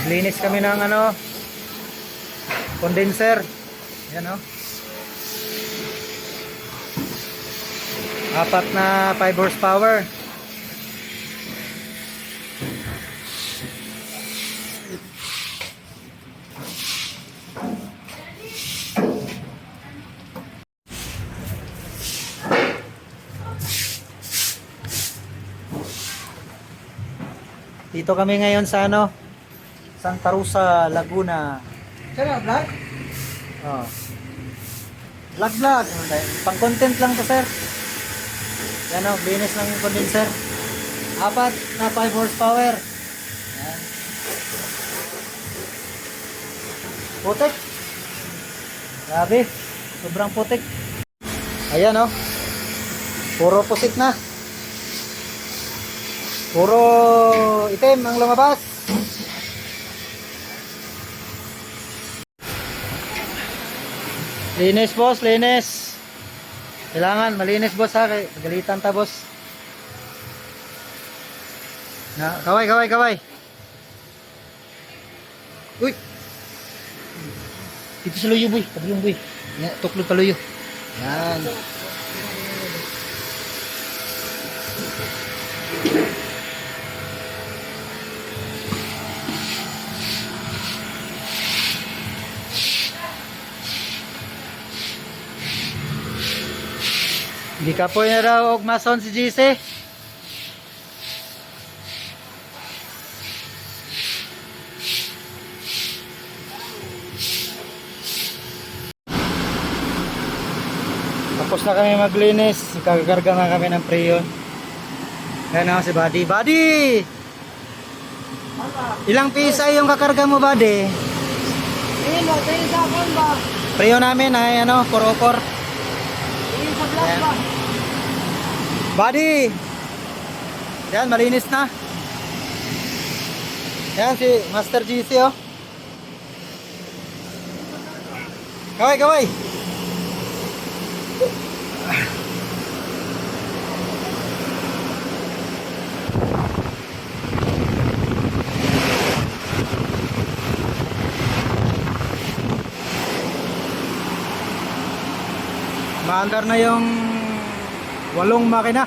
Linis kami ng ano, condenser. Yan o. 4 na 5 horsepower. Dito kami ngayon sa ano, Santa Rosa, Laguna. Sir, vlog? Oh. Vlog. Pang content lang to, sir. Yan o, linis ng condenser. 4 na 5 horsepower. Yan. Putik. Grabe. Sobrang putik. Ayan o. Puro putik na. Puro itim ang lumabas. Linis, boss, linis. Kailangan malinis, boss, ha. Pagalitan ta, boss. Na, kaway. Uy. Dito sa luyo, boy. Tabi yung boy. Yan, tuklod pa luyo. Yan. Hindi ka po na raw og mason si GC. Tapos na kami maglinis. Kakakarga na kami ng preyon. Yan na si Buddy. Buddy! Ilang pisa yung kakarga mo, Buddy? Ilo, tayo sa akin ba? Preyon namin ay ano, 404. Ilo sa vlog ba? Buddy! Yan, malinis na. Yan si Master GC, oh. Kaway. Maandar na yung 8 makina.